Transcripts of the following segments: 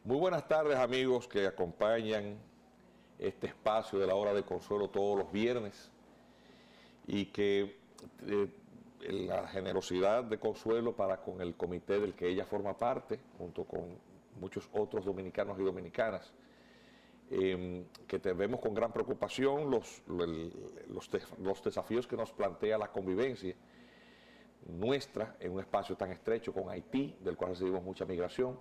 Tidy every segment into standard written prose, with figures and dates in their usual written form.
Muy buenas tardes, amigos que acompañan este espacio de la Hora de Consuelo todos los viernes y que la generosidad de Consuelo para con el comité del que ella forma parte, junto con muchos otros dominicanos y dominicanas, que vemos con gran preocupación los desafíos que nos plantea la convivencia nuestra en un espacio tan estrecho con Haití, del cual recibimos mucha migración.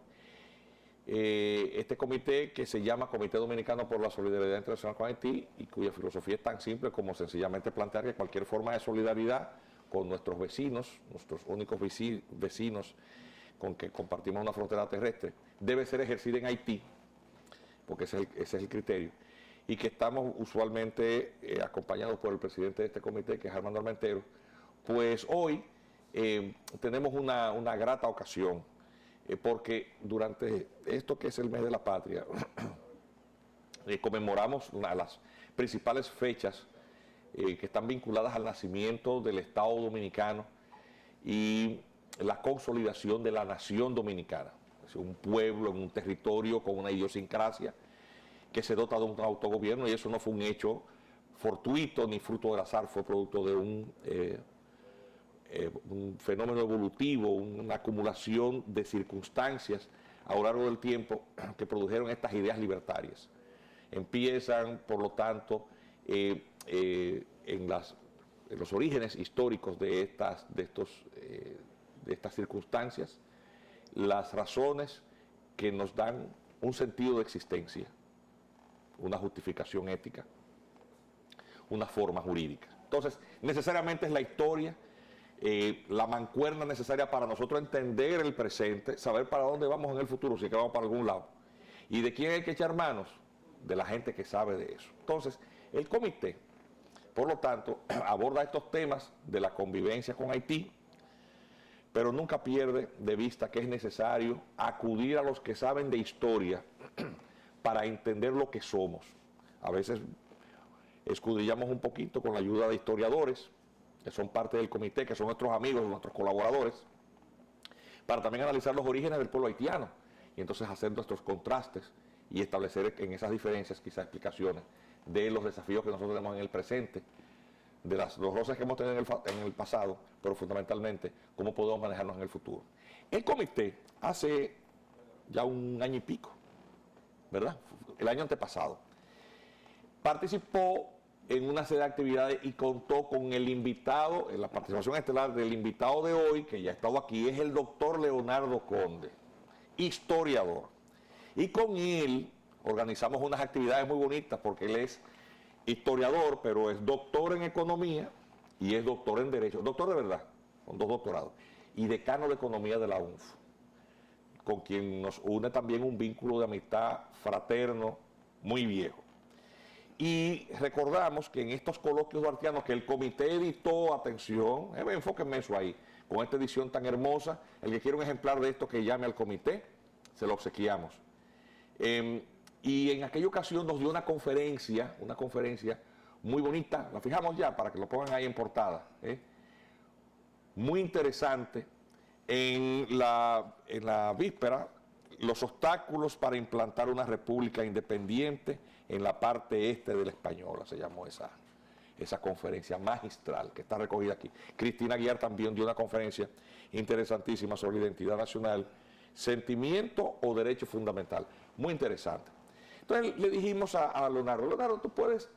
Este comité, que se llama Comité Dominicano por la Solidaridad Internacional con Haití, y cuya filosofía es tan simple como sencillamente plantear que cualquier forma de solidaridad con nuestros vecinos, nuestros únicos vecinos con que compartimos una frontera terrestre, debe ser ejercida en Haití, porque ese es el criterio, y que estamos usualmente acompañados por el presidente de este comité, que es Armando Armentero. Pues hoy tenemos una grata ocasión, porque durante esto que es el mes de la patria, conmemoramos una de las principales fechas que están vinculadas al nacimiento del Estado Dominicano y la consolidación de la nación dominicana. Es un pueblo en un territorio con una idiosincrasia que se dota de un autogobierno, y eso no fue un hecho fortuito ni fruto del azar, fue producto de un fenómeno evolutivo, una acumulación de circunstancias a lo largo del tiempo que produjeron estas ideas libertarias. Empiezan, por lo tanto, en los orígenes históricos de estas circunstancias, las razones que nos dan un sentido de existencia, una justificación ética, una forma jurídica. Entonces, necesariamente es la historia, la mancuerna necesaria para nosotros entender el presente, saber para dónde vamos en el futuro, si es que vamos para algún lado. ¿Y de quién hay que echar manos? De la gente que sabe de eso. Entonces, el comité, por lo tanto, aborda estos temas de la convivencia con Haití, pero nunca pierde de vista que es necesario acudir a los que saben de historia para entender lo que somos. A veces escudriñamos un poquito con la ayuda de historiadores, que son parte del comité, que son nuestros amigos, nuestros colaboradores, para también analizar los orígenes del pueblo haitiano, y entonces hacer nuestros contrastes y establecer en esas diferencias quizás explicaciones de los desafíos que nosotros tenemos en el presente, de los roces que hemos tenido en el pasado, pero fundamentalmente cómo podemos manejarnos en el futuro. El comité hace ya un año y pico, ¿verdad? El año antepasado, participó en una serie de actividades y contó con el invitado, en la participación estelar del invitado de hoy, que ya ha estado aquí, es el doctor Leonardo Conde, historiador. Y con él organizamos unas actividades muy bonitas, porque él es historiador, pero es doctor en economía y es doctor en derecho, doctor de verdad, con 2 doctorados, y decano de economía de la UNF, con quien nos une también un vínculo de amistad fraterno muy viejo. Y recordamos que en estos coloquios duartianos que el comité editó, atención, enfóquenme eso ahí, con esta edición tan hermosa, el que quiera un ejemplar de esto que llame al comité, se lo obsequiamos. Y en aquella ocasión nos dio una conferencia muy bonita, la fijamos ya para que lo pongan ahí en portada, muy interesante, en la víspera, los obstáculos para implantar una república independiente en la parte este de la Española, se llamó esa conferencia magistral que está recogida aquí. Cristina Aguiar también dio una conferencia interesantísima sobre identidad nacional, sentimiento o derecho fundamental, muy interesante. Entonces le dijimos a Leonardo, tú puedes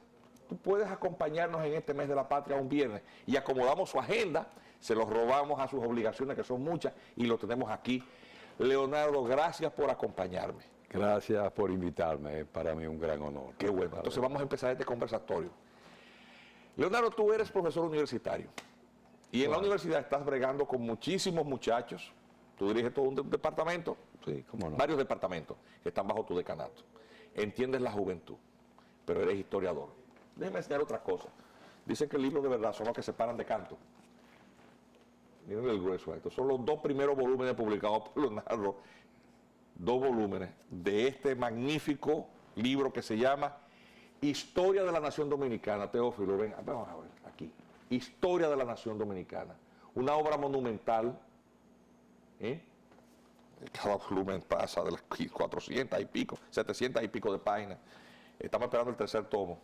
acompañarnos en este mes de la patria un viernes, y acomodamos su agenda, se los robamos a sus obligaciones, que son muchas, y lo tenemos aquí. Leonardo, gracias por acompañarme. Gracias por invitarme, es para mí un gran honor. Qué bueno, entonces vamos a empezar este conversatorio. Leonardo, tú eres profesor universitario, y en la universidad estás bregando con muchísimos muchachos, tú diriges todo un departamento, sí, cómo no, varios departamentos que están bajo tu decanato. Entiendes la juventud, pero eres historiador. Déjeme enseñar otra cosa. Dicen que el libro de verdad son los que se paran de canto. Miren el grueso. Estos son los 2 primeros volúmenes publicados por Leonardo, 2 volúmenes de este magnífico libro que se llama Historia de la Nación Dominicana, Teófilo, ven, vamos a ver, aquí. Historia de la Nación Dominicana. Una obra monumental, ¿eh? Cada volumen pasa de las 400 y pico, 700 y pico de páginas. Estamos esperando el tercer tomo.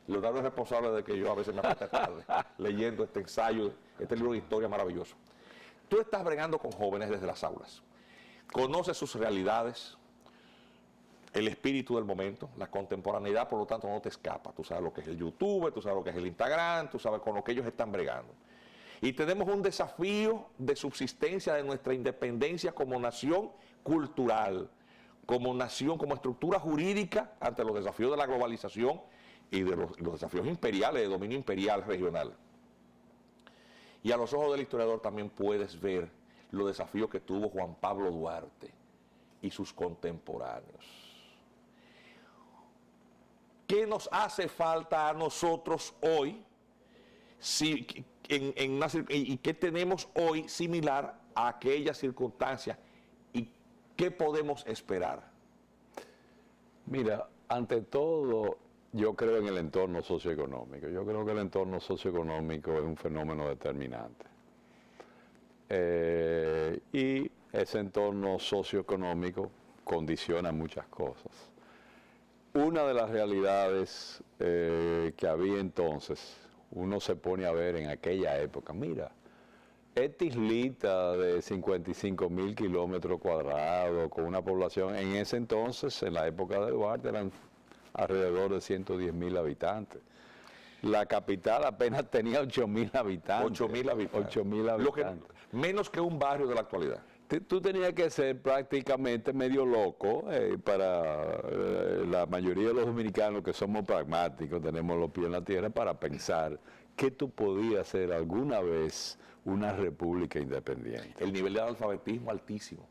Leonardo es responsable de que yo a veces me acueste tarde leyendo este ensayo, este libro de historia maravilloso. Tú estás bregando con jóvenes desde las aulas. Conoces sus realidades, el espíritu del momento, la contemporaneidad, por lo tanto no te escapa. Tú sabes lo que es el YouTube, tú sabes lo que es el Instagram, tú sabes con lo que ellos están bregando. Y tenemos un desafío de subsistencia de nuestra independencia como nación cultural, como nación, como estructura jurídica ante los desafíos de la globalización y de los desafíos imperiales, de dominio imperial regional. Y a los ojos del historiador también puedes ver los desafíos que tuvo Juan Pablo Duarte y sus contemporáneos. ¿Qué nos hace falta a nosotros hoy? ¿Y qué tenemos hoy similar a aquellas circunstancias? ¿Y qué podemos esperar? Mira, ante todo, yo creo en el entorno socioeconómico. Yo creo que el entorno socioeconómico es un fenómeno determinante. Y ese entorno socioeconómico condiciona muchas cosas. Una de las realidades que había entonces, uno se pone a ver en aquella época, mira, esta islita de 55.000 kilómetros cuadrados, con una población, en ese entonces, en la época de Duarte, eran alrededor de 110.000 habitantes. La capital apenas tenía 8.000 habitantes. 8.000 habitantes. 8.000 habitantes. Menos que un barrio de la actualidad. Tú tenías que ser prácticamente medio loco para la mayoría de los dominicanos que somos pragmáticos, tenemos los pies en la tierra, para pensar que tú podías ser alguna vez una república independiente. El nivel de alfabetismo altísimo.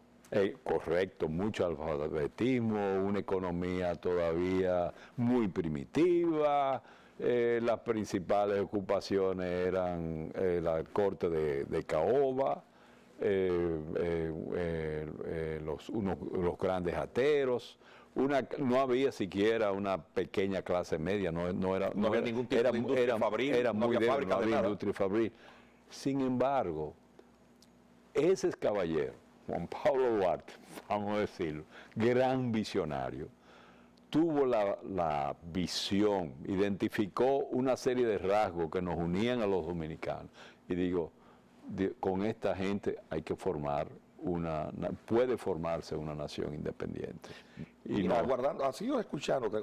Correcto, mucho alfabetismo, una economía todavía muy primitiva. Las principales ocupaciones eran la corte de Caoba, los grandes ateros. No había siquiera una pequeña clase media, no había ningún tipo de industria fabril, era no muy había débil, fábrica de nada. Industria fabril. Sin embargo, ese caballero, Juan Pablo Duarte, vamos a decirlo, gran visionario, tuvo la visión, identificó una serie de rasgos que nos unían a los dominicanos. Y digo, con esta gente hay que formar puede formarse una nación independiente. Y mira, así escuchándote,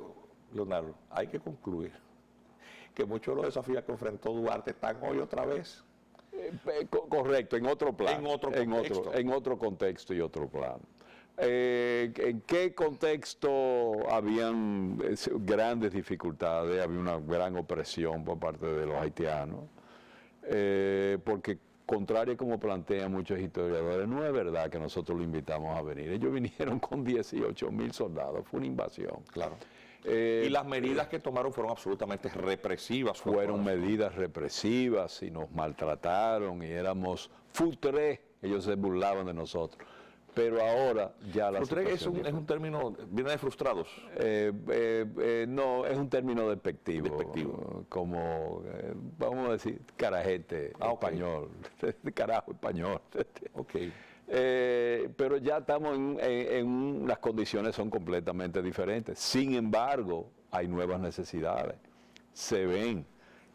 Leonardo, hay que concluir que muchos de los desafíos que enfrentó Duarte están hoy otra vez. Correcto, en otro plano. En otro contexto y otro plano. ¿En qué contexto habían grandes dificultades? Había una gran opresión por parte de los haitianos, porque contrario como plantean muchos historiadores, no es verdad que nosotros lo invitamos a venir. Ellos vinieron con 18.000 soldados, fue una invasión. Claro. Y las medidas que tomaron fueron absolutamente represivas. Fueron medidas represivas y nos maltrataron y éramos futrés. Ellos se burlaban de nosotros. Pero ahora ya la situación es un término, viene de frustrados. No, es un término despectivo. Como, vamos a decir, carajete español, carajo español. Okay. Pero ya estamos las condiciones son completamente diferentes. Sin embargo, hay nuevas necesidades, se ven.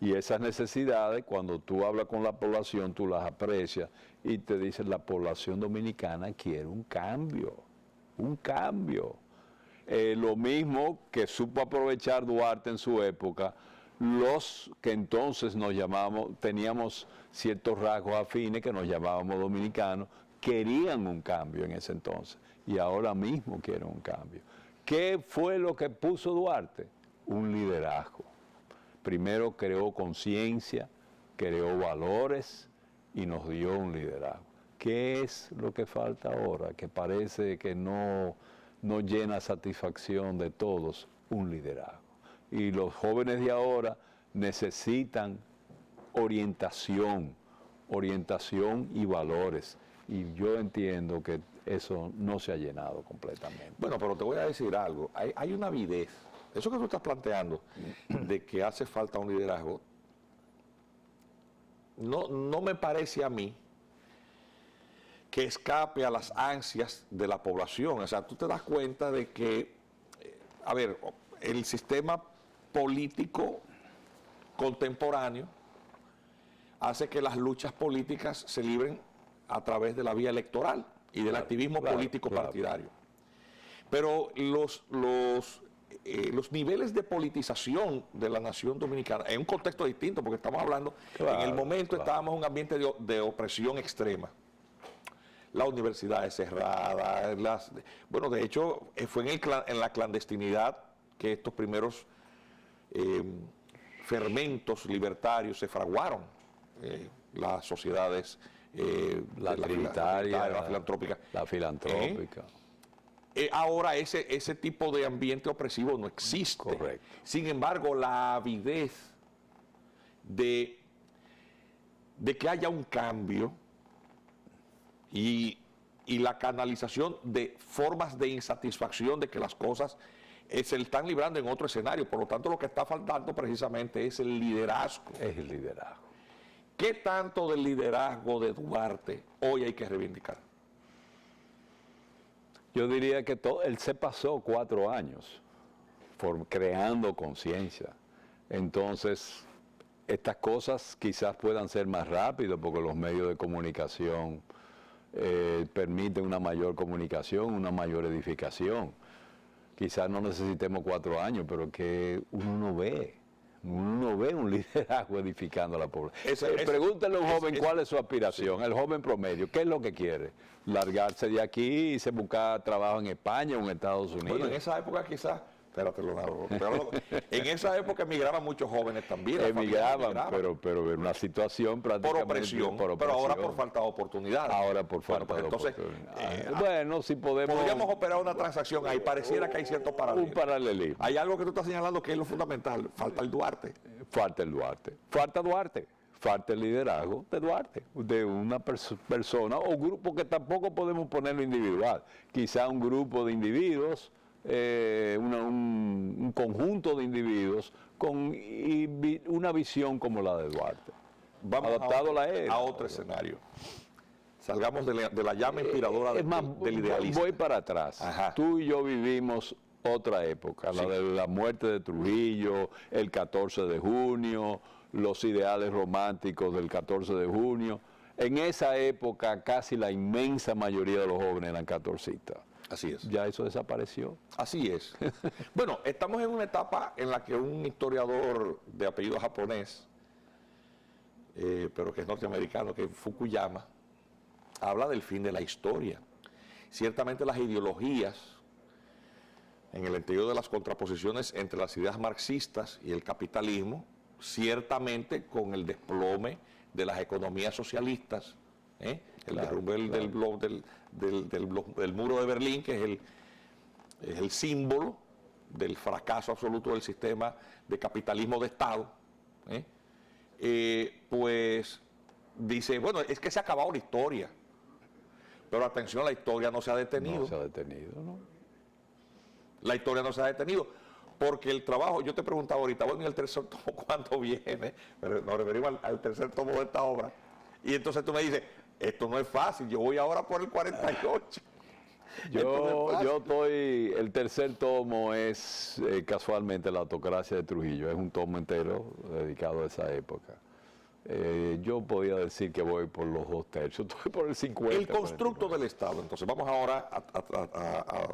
Y esas necesidades, cuando tú hablas con la población, tú las aprecias y te dicen, la población dominicana quiere un cambio, un cambio. Lo mismo que supo aprovechar Duarte en su época, los que entonces teníamos ciertos rasgos afines que nos llamábamos dominicanos, querían un cambio en ese entonces y ahora mismo quieren un cambio. ¿Qué fue lo que puso Duarte? Un liderazgo. Primero creó conciencia, creó valores y nos dio un liderazgo. ¿Qué es lo que falta ahora? Que parece que no llena satisfacción de todos, un liderazgo. Y los jóvenes de ahora necesitan orientación y valores. Y yo entiendo que eso no se ha llenado completamente. Bueno, pero te voy a decir algo. Hay una avidez eso que tú estás planteando, de que hace falta un liderazgo, no me parece a mí que escape a las ansias de la población. O sea, tú te das cuenta de que, a ver, el sistema político contemporáneo hace que las luchas políticas se libren a través de la vía electoral y del activismo político partidario. Pero los niveles de politización de la nación dominicana, en un contexto distinto, porque estamos hablando, en el momento estábamos en un ambiente de opresión extrema. Las universidades cerradas, bueno, de hecho, fue en la clandestinidad que estos primeros fermentos libertarios se fraguaron, las sociedades, la tributaria, la filantrópica. La filantrópica. Ahora ese tipo de ambiente opresivo no existe. Correcto. Sin embargo, la avidez de que haya un cambio y la canalización de formas de insatisfacción de que las cosas se están librando en otro escenario. Por lo tanto, lo que está faltando precisamente es el liderazgo. Es el liderazgo. ¿Qué tanto del liderazgo de Duarte hoy hay que reivindicar? Yo diría que él se pasó 4 años creando conciencia. Entonces, estas cosas quizás puedan ser más rápido porque los medios de comunicación permiten una mayor comunicación, una mayor edificación. Quizás no necesitemos 4 años, pero que uno no ve un liderazgo edificando a la población. Pregúntale a un joven cuál es su aspiración, el joven promedio, ¿qué es lo que quiere? Largarse de aquí y se buscar trabajo en España o en Estados Unidos. Bueno, en esa época quizás, espérate, Leonardo, en esa época emigraban muchos jóvenes también. Emigraban, pero en una situación prácticamente por opresión, pero ahora por falta de oportunidades. Ahora por falta de oportunidades. Bueno, si podríamos operar una transacción ahí, pareciera que hay cierto paralelismo. Un paralelismo. Hay algo que tú estás señalando que es lo fundamental, falta el Duarte. Falta el Duarte. Falta el liderazgo de Duarte, de una persona o grupo que tampoco podemos ponerlo individual. Quizá un grupo de individuos, un conjunto de individuos con una visión como la de Duarte. Vamos adaptado a otro escenario. Salgamos de la llama inspiradora del idealismo. Voy para atrás. Ajá. Tú y yo vivimos otra época, la de la muerte de Trujillo, el 14 de junio, los ideales románticos del 14 de junio. En esa época casi la inmensa mayoría de los jóvenes eran catorcistas. Así es. Ya eso desapareció. Así es. Bueno, estamos en una etapa en la que un historiador de apellido japonés, pero que es norteamericano, que es Fukuyama, habla del fin de la historia. Ciertamente las ideologías, en el entendido de las contraposiciones entre las ideas marxistas y el capitalismo, ciertamente con el desplome de las economías socialistas, el derrumbe del muro de Berlín, que es el símbolo del fracaso absoluto del sistema de capitalismo de Estado, pues dice, bueno, es que se ha acabado la historia, pero atención, la historia no se ha detenido. No se ha detenido, ¿no? La historia no se ha detenido, porque el trabajo, yo te preguntaba ahorita, bueno, ¿y el tercer tomo cuándo viene? Pero nos referimos al tercer tomo de esta obra. Y entonces tú me dices, esto no es fácil, yo voy ahora por el 48. Yo estoy, el tercer tomo es casualmente la autocracia de Trujillo, es un tomo entero dedicado a esa época. Yo podía decir que voy por los 2/3, estoy por el 50. El constructo del Estado, entonces vamos ahora a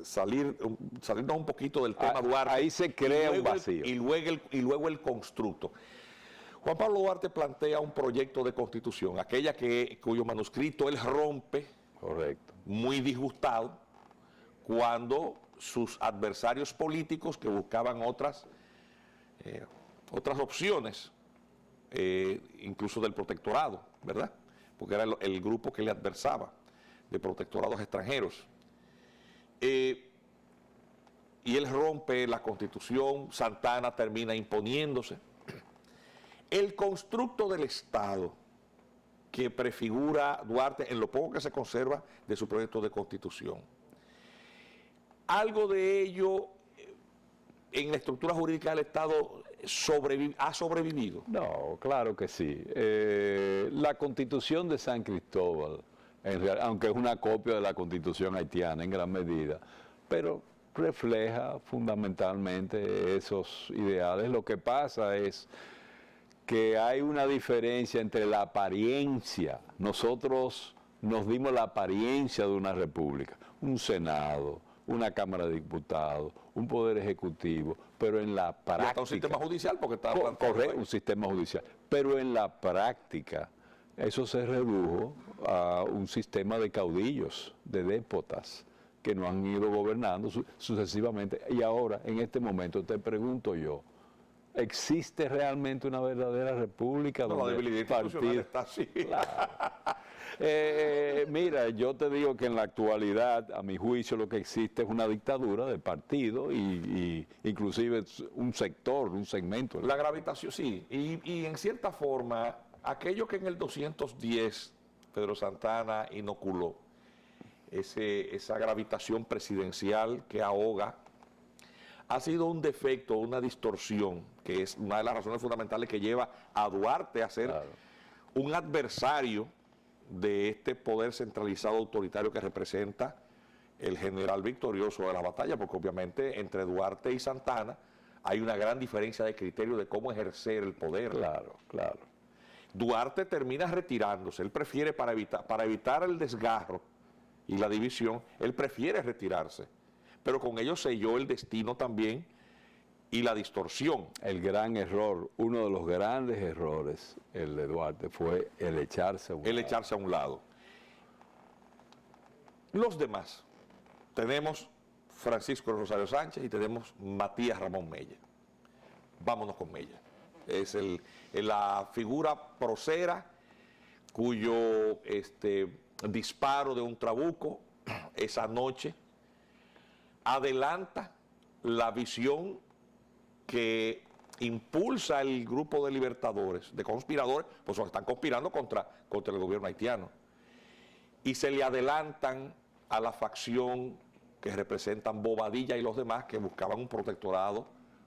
salirnos un poquito del tema Duarte. Ahí se crea un vacío. Y luego el constructo. Juan Pablo Duarte plantea un proyecto de constitución, aquella cuyo manuscrito él rompe, correcto, muy disgustado, cuando sus adversarios políticos que buscaban otras opciones, incluso del protectorado, ¿verdad? Porque era el grupo que le adversaba de protectorados extranjeros. Y él rompe la Constitución, Santana termina imponiéndose. El constructo del Estado que prefigura Duarte en lo poco que se conserva de su proyecto de Constitución. Algo de ello en la estructura jurídica del Estado ha sobrevivido? No, claro que sí. La Constitución de San Cristóbal, aunque es una copia de la Constitución haitiana en gran medida, pero refleja fundamentalmente esos ideales. Lo que pasa es que hay una diferencia entre la apariencia. Nosotros nos dimos la apariencia de una república, un Senado, una Cámara de Diputados, un Poder Ejecutivo, pero en la práctica... Y hasta un sistema judicial, porque está correcto, un sistema judicial. Pero en la práctica, eso se redujo a un sistema de caudillos, de déspotas, que nos han ido gobernando sucesivamente. Y ahora, en este momento, te pregunto yo, ¿existe realmente una verdadera república? No, la debilidad institucional está así. Claro. Mira, yo te digo que en la actualidad, a mi juicio, lo que existe es una dictadura de partido y inclusive un sector, un segmento. La gravitación, sí. Y en cierta forma, aquello que en el 210 Pedro Santana inoculó, esa gravitación presidencial que ahoga, ha sido un defecto, una distorsión, que es una de las razones fundamentales que lleva a Duarte a ser un adversario de este poder centralizado autoritario que representa el general victorioso de la batalla, porque obviamente entre Duarte y Santana hay una gran diferencia de criterio de cómo ejercer el poder. Claro, claro. Duarte termina retirándose, él prefiere para evitar el desgarro y la división, él prefiere retirarse, pero con ello selló el destino también y la distorsión. El gran error, uno de los grandes errores, el de Duarte, fue el echarse a un lado. El echarse a un lado. Los demás, tenemos Francisco Rosario Sánchez y tenemos Matías Ramón Mella. Vámonos con Mella. Es la figura procera cuyo disparo de un trabuco esa noche adelanta la visión que impulsa el grupo de libertadores, de conspiradores, pues están conspirando contra el gobierno haitiano. Y se le adelantan a la facción que representan Bobadilla y los demás que buscaban un protectorado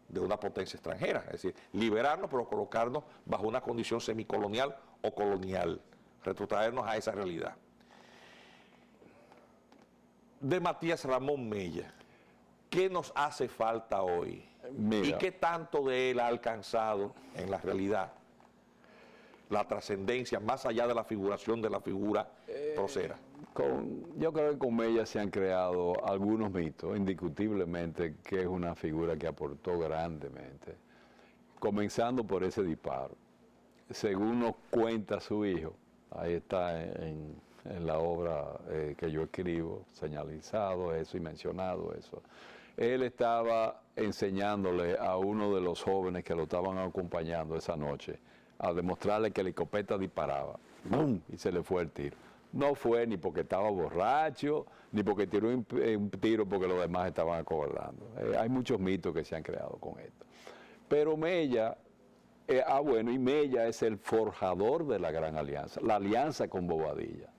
de una potencia extranjera, es decir, liberarnos pero colocarnos bajo una condición semicolonial o colonial, retrotraernos a esa realidad. De Matías Ramón Mella, ¿qué nos hace falta hoy? Mira, ¿Y qué tanto de él ha alcanzado en la realidad la trascendencia más allá de la figuración de la figura procera? Yo creo que con Mella se han creado algunos mitos, indiscutiblemente que es una figura que aportó grandemente, comenzando por ese disparo. Según nos cuenta su hijo, ahí está en la obra que yo escribo, señalizado eso y mencionado eso. Él estaba enseñándole a uno de los jóvenes que lo estaban acompañando esa noche a demostrarle que la escopeta disparaba. ¡Bum! Y se le fue el tiro. No fue ni porque estaba borracho, ni porque tiró un tiro porque los demás estaban acobardando. Hay muchos mitos que se han creado con esto. Pero Mella, bueno, y Mella es el forjador de la Gran Alianza, la alianza con Bobadilla.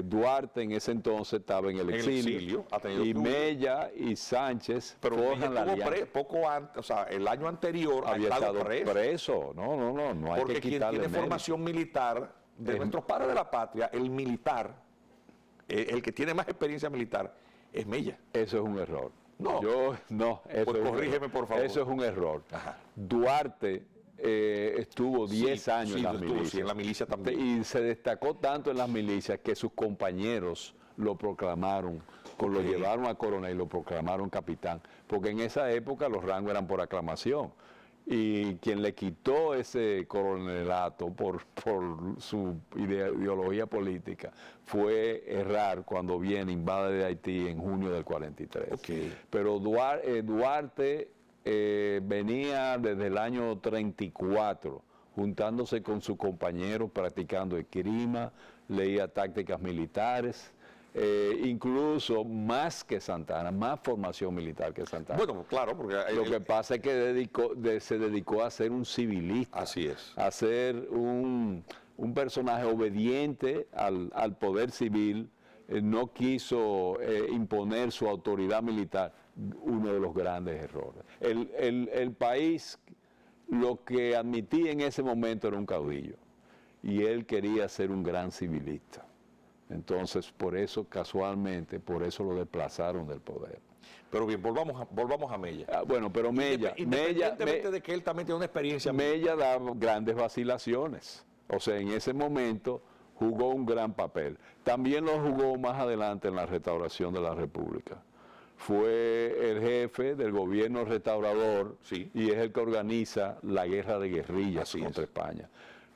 Duarte en ese entonces estaba en el exilio y Mella y Sánchez forjan la alianza. Poco antes, o sea, el año anterior había estado preso. No hay porque que quitarle quien tiene formación militar de nuestros padres de la patria, el militar, el que tiene más experiencia militar es Mella. Eso es un error. Pues corrígeme, por favor. Eso es un error. Ajá. Duarte estuvo 10 años en las milicias. Sí, en la milicia también. Y se destacó tanto en las milicias que sus compañeros lo proclamaron, lo llevaron a coronel y lo proclamaron capitán, porque en esa época los rangos eran por aclamación. Y quien le quitó ese coronelato por su ideología política fue Herrar cuando viene, invade de Haití en junio del 43. Pero Duarte venía desde el año 34 juntándose con sus compañeros, practicando esgrima, leía tácticas militares, incluso más que Santana, más formación militar que Santana. Bueno, claro, porque lo que pasa es que se dedicó a ser un civilista. Así es. A ser un personaje obediente al poder civil, no quiso imponer su autoridad militar. uno de los grandes errores. El país lo que admitía en ese momento era un caudillo y él quería ser un gran civilista. Entonces, por eso, casualmente, por eso lo desplazaron del poder. Pero bien, volvamos a Mella. Bueno, pero Mella... Independientemente de que él también tiene una experiencia... Mella da grandes vacilaciones. O sea, en ese momento jugó un gran papel. También lo jugó más adelante en la restauración de la República. Fue el jefe del gobierno restaurador, sí, y es el que organiza la guerra de guerrillas contra España.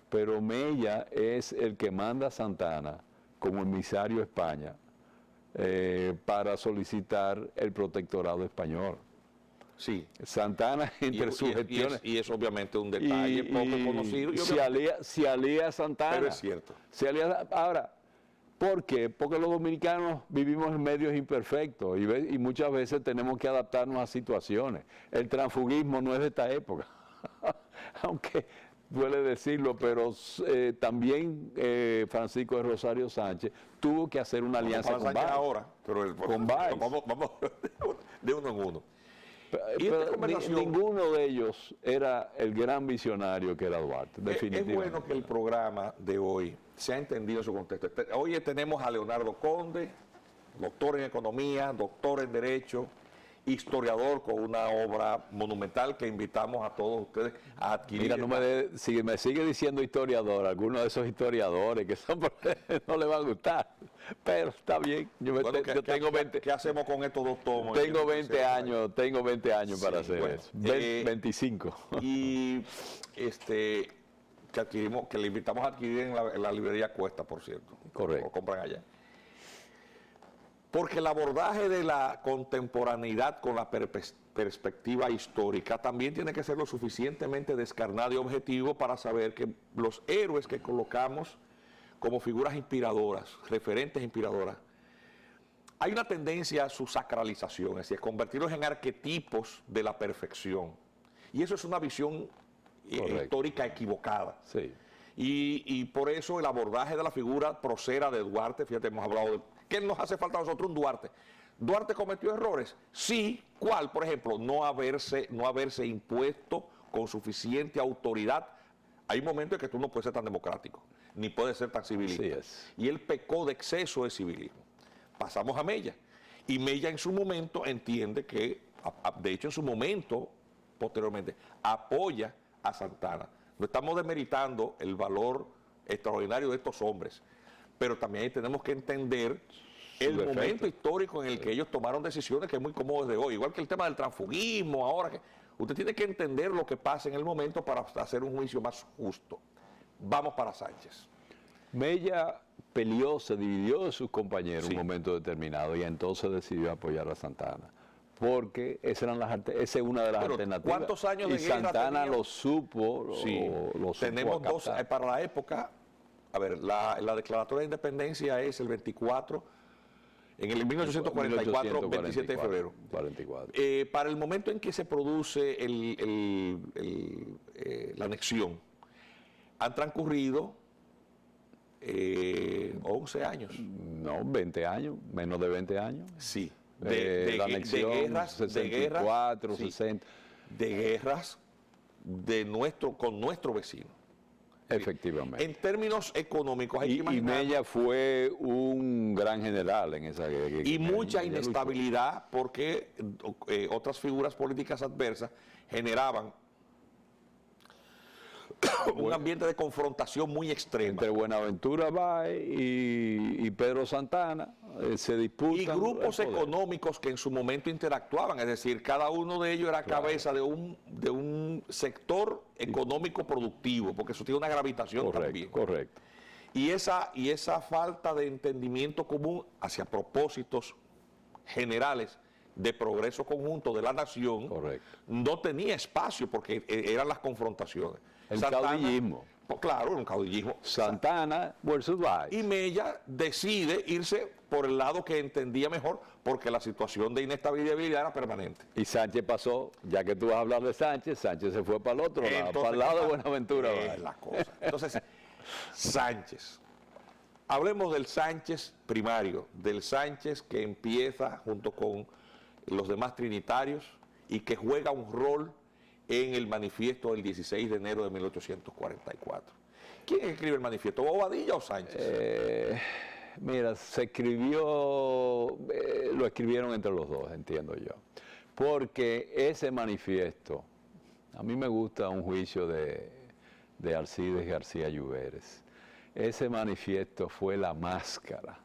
Pero Mella es el que manda a Santana como emisario a España para solicitar el protectorado español. Sí. Santana, entre sus gestiones... Y es obviamente un detalle poco conocido. Se alía a Santana. Pero es cierto. Ahora, ¿por qué? Porque los dominicanos vivimos en medios imperfectos y muchas veces tenemos que adaptarnos a situaciones. El transfugismo no es de esta época, aunque duele decirlo, pero también Francisco de Rosario Sánchez tuvo que hacer una alianza con Báez. Ahora, pero con Báez. Vamos de uno en uno. Pero ninguno de ellos era el gran visionario que era Duarte, definitivamente. Es bueno que el programa de hoy se ha entendido en su contexto. Hoy tenemos a Leonardo Conde, doctor en Economía, doctor en Derecho, historiador con una obra monumental que invitamos a todos ustedes a adquirir. Mira, si me sigue diciendo historiador, algunos de esos historiadores que son no le va a gustar, pero está bien. Yo tengo 20. ¿Qué hacemos con estos dos tomos? Tengo 20 años para hacer eso. 25. Y que le invitamos a adquirir en la librería Cuesta, por cierto. Correcto. Lo compran allá. Porque el abordaje de la contemporaneidad con la perspectiva histórica también tiene que ser lo suficientemente descarnado y objetivo para saber que los héroes que colocamos como figuras inspiradoras, referentes inspiradoras, hay una tendencia a su sacralización, es decir, convertirlos en arquetipos de la perfección. Y eso es una visión histórica equivocada. Sí. Y por eso el abordaje de la figura procera de Duarte, fíjate, hemos hablado de... ¿Qué nos hace falta a nosotros un Duarte? ¿Duarte cometió errores? Sí. ¿Cuál? Por ejemplo, no haberse impuesto con suficiente autoridad. Hay momentos en que tú no puedes ser tan democrático, ni puedes ser tan civilista. Sí es. Y él pecó de exceso de civilismo. Pasamos a Mella. Y Mella en su momento entiende que, de hecho en su momento, posteriormente, apoya a Santana. No estamos demeritando el valor extraordinario de estos hombres, pero también tenemos que entender el momento histórico en el que ellos tomaron decisiones que es muy cómodo desde hoy. Igual que el tema del transfugismo ahora. Usted tiene que entender lo que pasa en el momento para hacer un juicio más justo. Vamos para Sánchez. Mella peleó, se dividió de sus compañeros en un momento determinado y entonces decidió apoyar a Santana. Porque esa es una de las alternativas. ¿Cuántos años de guerra Santana lo supo, lo tenemos supo dos, para la época. A ver, la declaratoria de independencia es el 24, en el 1844, 27 de febrero. 44. Para el momento en que se produce la anexión, han transcurrido 11 años. No, 20 años, menos de 20 años. Sí. La anexión, de guerras, 64, 60. De guerras con nuestro vecino. Efectivamente. En términos económicos hay que imaginar... Y Mella fue un gran general en esa guerra. Y mucha inestabilidad porque otras figuras políticas adversas generaban un ambiente de confrontación muy extremo. Entre Buenaventura Báez y Pedro Santana se disputan. Y grupos económicos que en su momento interactuaban, es decir, cada uno de ellos era cabeza de un sector económico productivo, porque eso tiene una gravitación también. Correcto. Y esa falta de entendimiento común hacia propósitos generales de progreso conjunto de la nación no tenía espacio porque eran las confrontaciones. Caudillismo. Claro, un caudillismo. Santana versus Báez. Y Mella decide irse por el lado que entendía mejor porque la situación de inestabilidad era permanente. Y Sánchez pasó, ya que tú vas a hablar de Sánchez se fue para el otro lado, para el lado de Buenaventura Báez. La cosa. Entonces, Sánchez. Hablemos del Sánchez primario, del Sánchez que empieza junto con los demás trinitarios y que juega un rol en el manifiesto del 16 de enero de 1844. ¿Quién escribe el manifiesto, Bobadilla o Sánchez? Mira, se escribió, lo escribieron entre los dos, entiendo yo. Porque ese manifiesto, a mí me gusta un juicio de Alcides García Lluveres. Ese manifiesto fue la máscara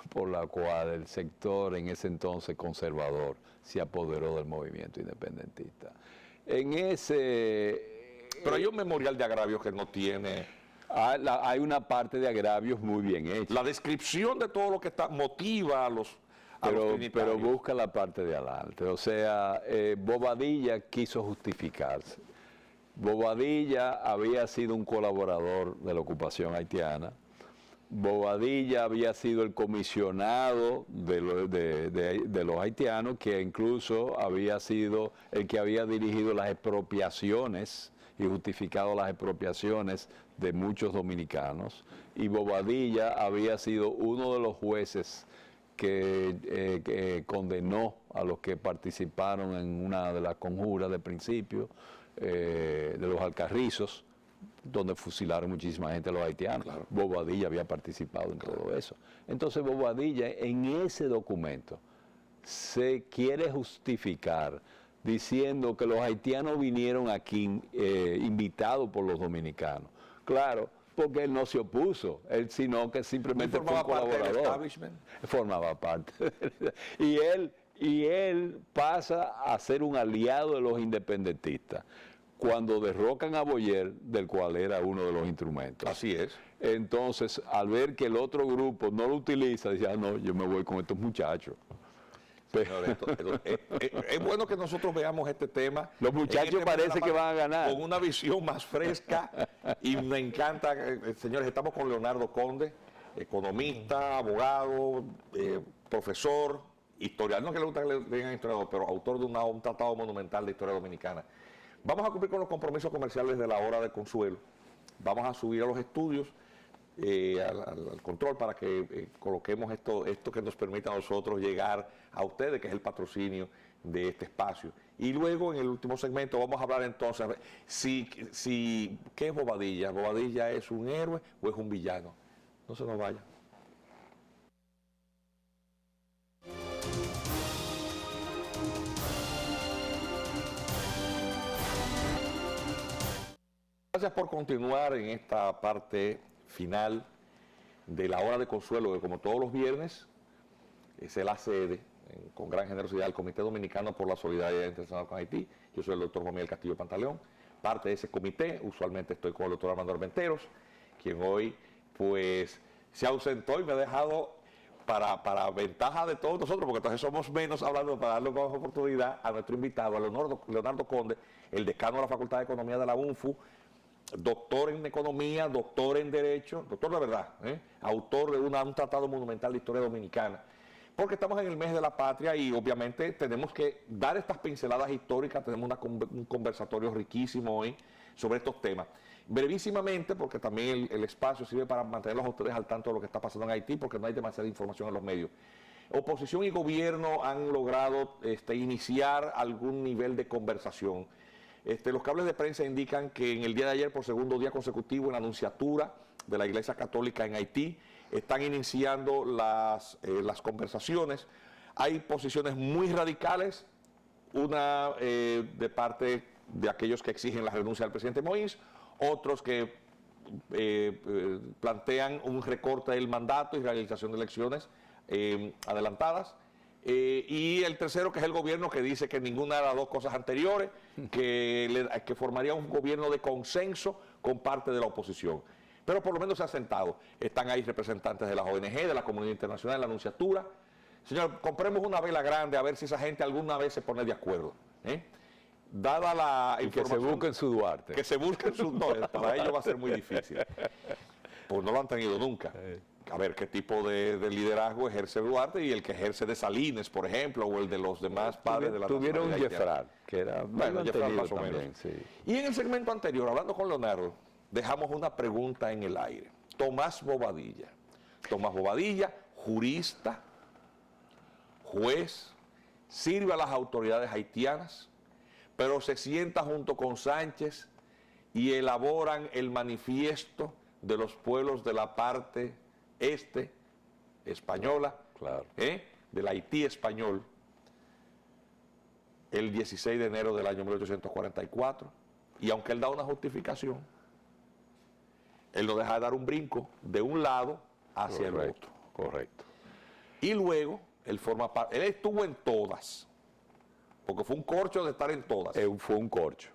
por la cual el sector en ese entonces conservador se apoderó del movimiento independentista. En ese... Pero hay un memorial de agravios que no tiene... hay una parte de agravios muy bien hecha. La descripción de todo lo que motiva a los trinitarios. Pero busca la parte de adelante. O sea, Bobadilla quiso justificarse. Bobadilla había sido un colaborador de la ocupación haitiana. Bobadilla había sido el comisionado de los haitianos, que incluso había sido el que había dirigido las expropiaciones y justificado las expropiaciones de muchos dominicanos. Y Bobadilla había sido uno de los jueces que condenó a los que participaron en una de las conjuras de principio, de los Alcarrizos, donde fusilaron muchísima gente a los haitianos. Claro. Bobadilla había participado en todo eso. Entonces Bobadilla en ese documento se quiere justificar diciendo que los haitianos vinieron aquí invitados por los dominicanos. Claro, porque él no se opuso, sino que simplemente fue un colaborador. Formaba parte. Y él pasa a ser un aliado de los independentistas cuando derrocan a Boyer, del cual era uno de los instrumentos. Así es. Entonces, al ver que el otro grupo no lo utiliza, dice, no, yo me voy con estos muchachos. Señor, es bueno que nosotros veamos este tema. Los muchachos parece que van a ganar. Con una visión más fresca, y me encanta, señores, estamos con Leonardo Conde, economista, abogado, profesor, historiador, no que le gusta que le digan historiador, pero autor de un tratado monumental de historia dominicana. Vamos a cumplir con los compromisos comerciales de la hora de consuelo. Vamos a subir a los estudios, al control, para que coloquemos esto que nos permita a nosotros llegar a ustedes, que es el patrocinio de este espacio. Y luego, en el último segmento, vamos a hablar entonces, ¿qué es Bobadilla? ¿Bobadilla es un héroe o es un villano? No se nos vaya. Gracias por continuar en esta parte final de la hora de consuelo, que como todos los viernes se la cede con gran generosidad al Comité Dominicano por la Solidaridad Internacional con Haití. Yo soy el doctor Juan Miguel Castillo Pantaleón, parte de ese comité. Usualmente estoy con el doctor Armando Armenteros, quien hoy pues se ausentó y me ha dejado para ventaja de todos nosotros, porque entonces somos menos hablando, para darle más oportunidad a nuestro invitado, a Leonardo Conde, el decano de la Facultad de Economía de la UNFU, doctor en economía, doctor en derecho, doctor de verdad, autor de un tratado monumental de historia dominicana, porque estamos en el mes de la patria y obviamente tenemos que dar estas pinceladas históricas. Tenemos un conversatorio riquísimo hoy sobre estos temas. Brevísimamente, porque también el espacio sirve para mantenerlos a ustedes al tanto de lo que está pasando en Haití, porque no hay demasiada información en los medios. Oposición y gobierno han logrado iniciar algún nivel de conversación. Los cables de prensa indican que en el día de ayer, por segundo día consecutivo, en la Anunciatura de la Iglesia Católica en Haití, están iniciando las conversaciones. Hay posiciones muy radicales, una de parte de aquellos que exigen la renuncia del presidente Moïse, otros que plantean un recorte del mandato y realización de elecciones adelantadas. Y el tercero, que es el gobierno, que dice que ninguna de las dos cosas anteriores, que formaría un gobierno de consenso con parte de la oposición. Pero por lo menos se ha sentado. Están ahí representantes de las ONG, de la comunidad internacional, de la Anunciatura. Señor, compremos una vela grande a ver si esa gente alguna vez se pone de acuerdo. Dada la información... Que se busquen su Duarte. Que se busquen su... No, para ellos va a ser muy difícil. Pues no lo han tenido nunca. A ver qué tipo de liderazgo ejerce Duarte y el que ejerce de Salines, por ejemplo, o el de los demás padres de la Tuvieron un Jeffrad, que era bueno, Jeffrad más o menos. También, sí. Y en el segmento anterior, hablando con Leonardo, dejamos una pregunta en el aire. Tomás Bobadilla. Tomás Bobadilla, jurista, juez, sirve a las autoridades haitianas, pero se sienta junto con Sánchez y elaboran el manifiesto de los pueblos de la parte este española, Claro. del Haití español, el 16 de enero del año 1844, y aunque él da una justificación, él no deja de dar un brinco de un lado hacia el otro. Correcto. Y luego, él forma parte, él estuvo en todas, porque fue un corcho de estar en todas. Fue un corcho.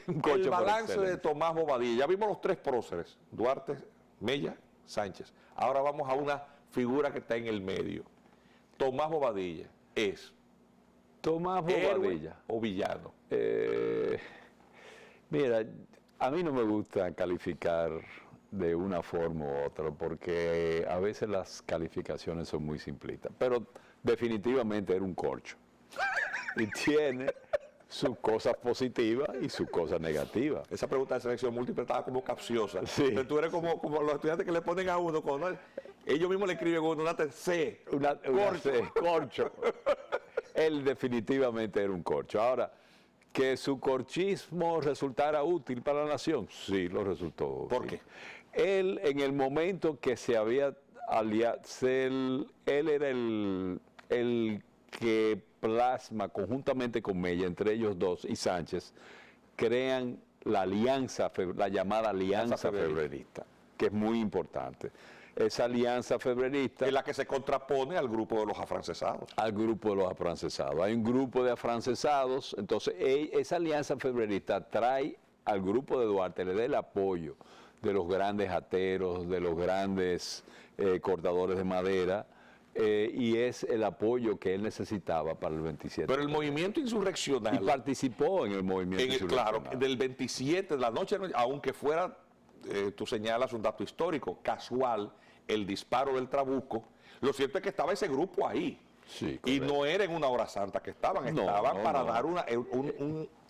Un El corcho por balance de excelencia. Tomás Bobadilla, ya vimos los tres próceres, Duarte, Mella, Sánchez. Ahora vamos a una figura que está en el medio. Tomás Bobadilla es Tomás héroe Bobadilla. o villano. Mira, a mí no me gusta calificar de una forma u otra, porque a veces las calificaciones son muy simplistas, pero definitivamente era un corcho. Y tiene sus cosas positivas y sus cosas negativas. Esa pregunta de selección múltiple estaba como capciosa. Sí. Entonces, tú eres como los estudiantes que le ponen a uno, cuando ellos mismos le escriben uno, una C. Corcho. Corcho. Él definitivamente era un corcho. Ahora, que su corchismo resultara útil para la nación, sí, lo resultó útil. ¿Por qué? Él, en el momento que se había aliado, él era el que plasma conjuntamente con Mella, entre ellos dos y Sánchez, crean la alianza, la llamada alianza febrerista, que es muy importante. Esa alianza febrerista Es la que se contrapone al grupo de los afrancesados. al grupo de los afrancesados. Hay un grupo de afrancesados, entonces esa alianza febrerista trae al grupo de Duarte, le da el apoyo de los grandes ateros, de los grandes cortadores de madera, y es el apoyo que él necesitaba para el 27. Pero el movimiento insurreccional, Y participó en el movimiento claro, insurreccional. del 27 de la noche, aunque fuera, tú señalas un dato histórico, casual, el disparo del Trabuco, lo cierto es que estaba ese grupo ahí. Sí, Y correcto. no era en una hora santa que estaban, No, estaban no, para no. dar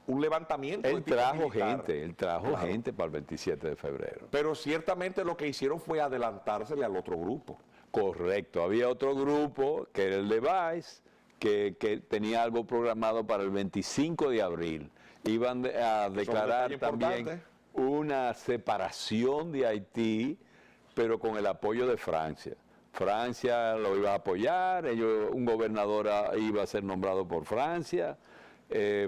un levantamiento. de Él tipo trajo militar. gente, él trajo Claro. gente para el 27 de febrero. Pero ciertamente lo que hicieron fue adelantársele al otro grupo. Correcto, había otro grupo que era el de Valls, que tenía algo programado para el 25 de abril. Iban a declarar detalle también importante. una separación de Haití, pero con el apoyo de Francia. Francia lo iba a apoyar, un gobernador iba a ser nombrado por Francia,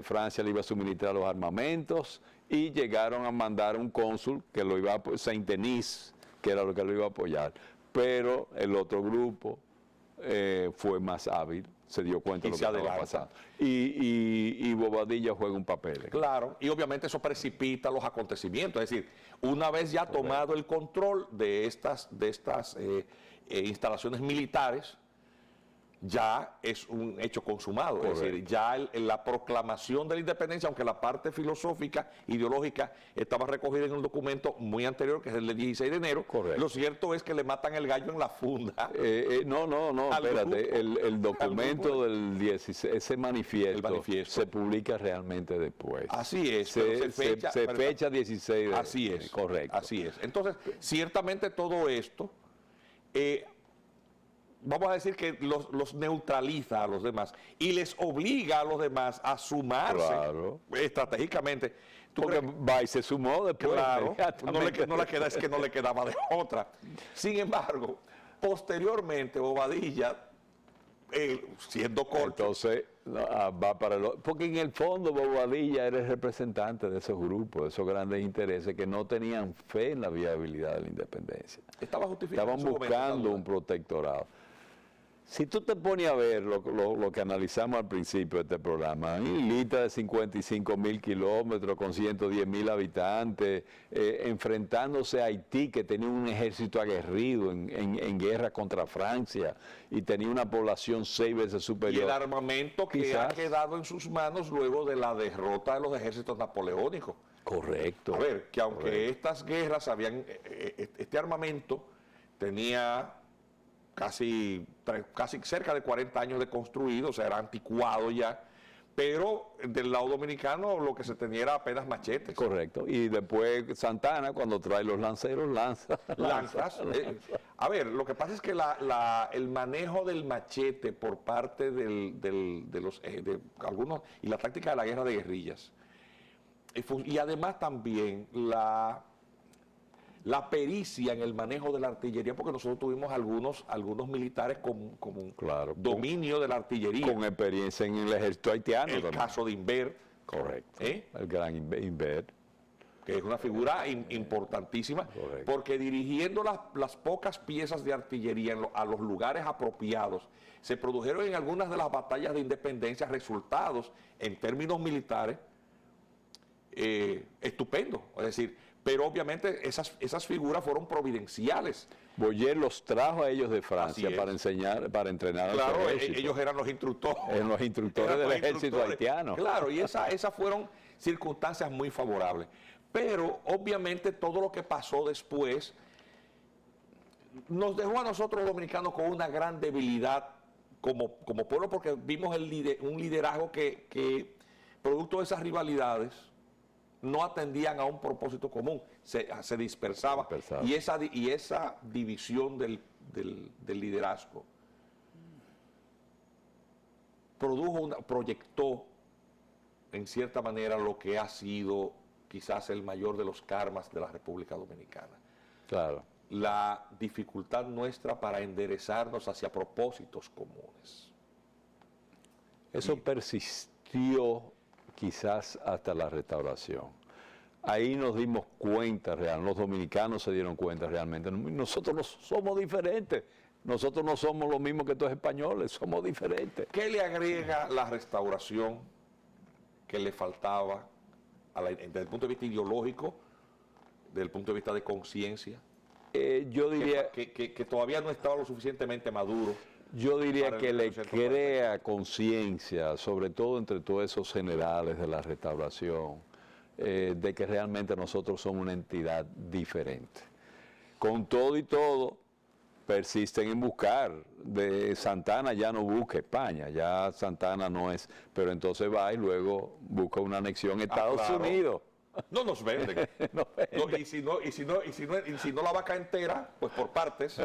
Francia le iba a suministrar los armamentos y llegaron a mandar un cónsul que lo iba a Saint-Denis, que era lo que lo iba a apoyar. Pero el otro grupo fue más hábil, se dio cuenta Y de lo se que estaba adelanta. pasando. Y Bobadilla juega un papel. Claro, y obviamente eso precipita los acontecimientos. Es decir, una vez ya tomado el control de estas instalaciones militares, ya es un hecho consumado. Correcto. Es decir, ya la proclamación de la independencia, aunque la parte filosófica, ideológica, estaba recogida en un documento muy anterior, que es el del 16 de enero, Correcto. lo cierto es que le matan el gallo en la funda. No, Al espérate, grupo. el documento grupo. del 16, ese manifiesto, El manifiesto. se publica realmente después. Así es, pero Se fecha 16 de Así es. Correcto. Así es. Entonces, ciertamente todo esto, vamos a decir que los neutraliza a los demás y les obliga a los demás a sumarse Claro. estratégicamente. ¿Tú Porque crees? Valls se sumó después. Claro, inmediatamente. es que no le quedaba de otra. Sin embargo, posteriormente Bobadilla, siendo corto, Entonces va para porque en el fondo Bobadilla era el representante de esos grupos, de esos grandes intereses que no tenían fe en la viabilidad de la independencia. estaba justificado. Estaban en su momento, buscando sin duda. un protectorado. Si tú te pones a ver lo que analizamos al principio de este programa, una islita de 55.000 kilómetros con 110.000 habitantes, enfrentándose a Haití, que tenía un ejército aguerrido en guerra contra Francia y tenía una población 6 veces Y el superior. armamento que Quizás. ha quedado en sus manos luego de la derrota de los ejércitos napoleónicos. Correcto. A ver, que aunque correcto. estas guerras este armamento tenía casi cerca de 40 años de construido, o sea, era anticuado ya, pero del lado dominicano lo que se tenía era apenas machetes. Correcto. Y después Santana, cuando trae los lanceros, lanzas. Lanzas. A ver, lo que pasa es que el manejo del machete por parte de algunos, y la táctica de la guerra de guerrillas, y además también la pericia en el manejo de la artillería, porque nosotros tuvimos algunos militares con Claro, dominio de la artillería. Con experiencia en el ejército haitiano. El también. caso de Inver. Correcto. El gran Inver. Que es una figura importantísima, Correcto. porque dirigiendo las pocas piezas de artillería a los lugares apropiados, se produjeron en algunas de las batallas de independencia resultados en términos militares estupendos. Es decir, pero obviamente esas figuras fueron providenciales. Boyer los trajo a ellos de Francia para enseñar, para entrenar al Claro, ejército. ellos eran los instructores. Eran los instructores del ejército haitiano. Claro, y esas fueron circunstancias muy favorables. Pero obviamente todo lo que pasó después nos dejó a nosotros los dominicanos con una gran debilidad como pueblo, porque vimos un liderazgo que producto de esas rivalidades no atendían a un propósito común, se dispersaba. Y esa división del liderazgo proyectó en cierta manera lo que ha sido quizás el mayor de los karmas de la República Dominicana. Claro. La dificultad nuestra para enderezarnos hacia propósitos comunes. Eso persistió quizás hasta la Restauración. Ahí nos dimos cuenta, los dominicanos se dieron cuenta realmente. Nosotros no somos diferentes. Nosotros no somos lo mismo que estos españoles, somos diferentes. ¿Qué le agrega la Restauración que le faltaba desde el punto de vista ideológico, desde el punto de vista de conciencia? Yo diría que todavía no estaba lo suficientemente maduro. Yo diría que le crea conciencia, sobre todo entre todos esos generales de la Restauración, de que realmente nosotros somos una entidad diferente. Con todo y todo, persisten en buscar. De Santana ya no busca España, ya Santana no es, pero entonces va y luego busca una anexión a Estados Unidos. No nos venden. Y si no la vaca entera, pues por partes.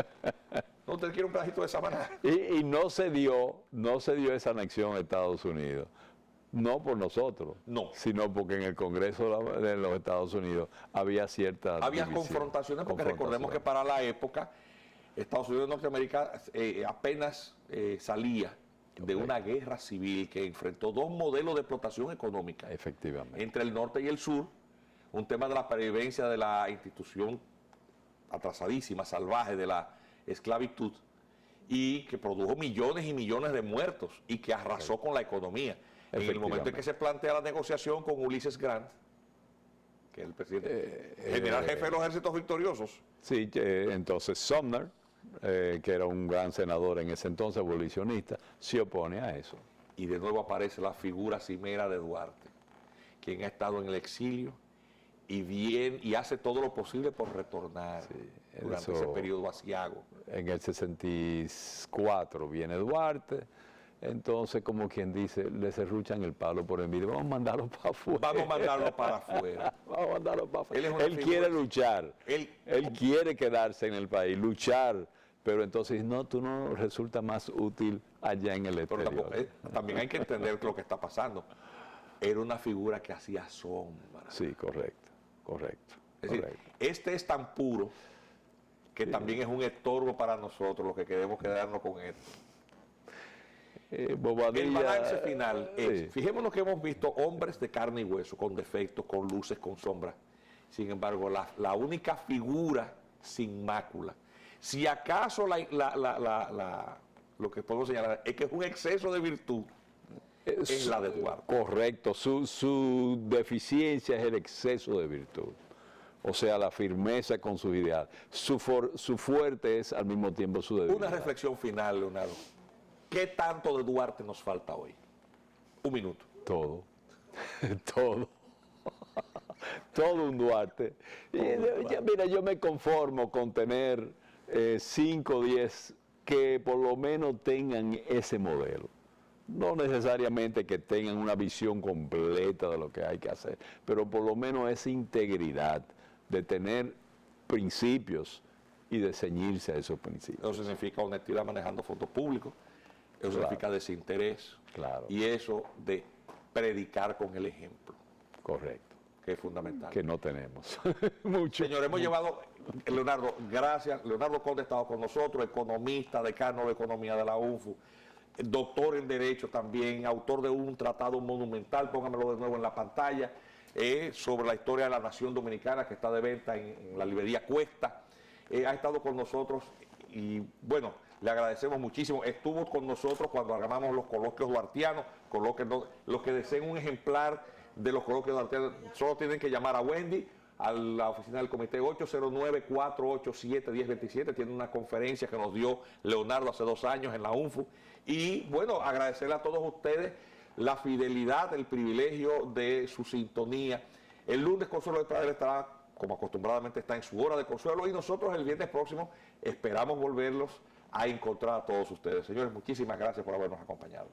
No te quiero un pedacito de Samaná. Y no se dio esa anexión a Estados Unidos. No por nosotros, sino porque en el Congreso de los Estados Unidos había confrontaciones, porque recordemos que para la época Estados Unidos de Norteamérica apenas salía de una guerra civil que enfrentó dos modelos de explotación económica. Efectivamente. Entre el norte y el sur, un tema de la pervivencia de la institución atrasadísima, salvaje, de la esclavitud, y que produjo millones y millones de muertos y que arrasó con la economía. En el momento en que se plantea la negociación con Ulysses Grant, que es el presidente, general jefe de los ejércitos victoriosos. Sí, entonces Sumner, que era un gran senador en ese entonces, abolicionista, se opone a eso. Y de nuevo aparece la figura cimera de Duarte, quien ha estado en el exilio y hace todo lo posible por retornar durante ese periodo aciago. En el 64 viene Duarte. Entonces, como quien dice, le serruchan el palo por envidia. Vamos a mandarlo para afuera. Vamos a mandarlo para afuera. Vamos a mandarlo para afuera. Él quiere luchar. Él quiere quedarse en el país, luchar. Pero entonces, no, tú no resulta más útil allá en el exterior. Pero también hay que entender lo que está pasando. Era una figura que hacía sombra. Sí, correcto. Es decir, este es tan puro que también es un estorbo para nosotros, los que queremos quedarnos con esto. El balance final es, fijémonos que hemos visto hombres de carne y hueso, con defectos, con luces, con sombras. Sin embargo, la única figura sin mácula, si acaso lo que podemos señalar es que es un exceso de virtud, es la de Duarte. Correcto, su deficiencia es el exceso de virtud. O sea, la firmeza con sus ideales. Su fuerte es al mismo tiempo su debilidad. Una reflexión final, Leonardo. ¿Qué tanto de Duarte nos falta hoy? Un minuto. Todo. Todo un Duarte. Mira, yo me conformo con tener 5 o 10 que por lo menos tengan ese modelo. no necesariamente que tengan una visión completa de lo que hay que hacer, pero por lo menos esa integridad de tener principios y de ceñirse a esos principios. Eso significa honestidad manejando fondos públicos, eso significa desinterés, y eso de predicar con el ejemplo. Correcto. Que es fundamental. Que no tenemos. Mucho. Señor, hemos llevado, Leonardo, gracias. Leonardo Conde ha estado con nosotros, economista, decano de Economía de la UNFU, doctor en Derecho también, autor de un tratado monumental, póngamelo de nuevo en la pantalla, sobre la historia de la nación dominicana, que está de venta en la librería Cuesta. Ha estado con nosotros y, bueno, le agradecemos muchísimo. Estuvo con nosotros cuando armamos los coloquios duartianos, los que deseen un ejemplar de los coloquios duartianos, solo tienen que llamar a Wendy, a la oficina del comité 809-487-1027, tiene una conferencia que nos dio Leonardo hace 2 años en la UNFU. Y bueno, agradecerle a todos ustedes la fidelidad, el privilegio de su sintonía. El lunes Consuelo de Pradera estará, como acostumbradamente está, en su hora de consuelo, y nosotros el viernes próximo esperamos volverlos a encontrar a todos ustedes. Señores, muchísimas gracias por habernos acompañado.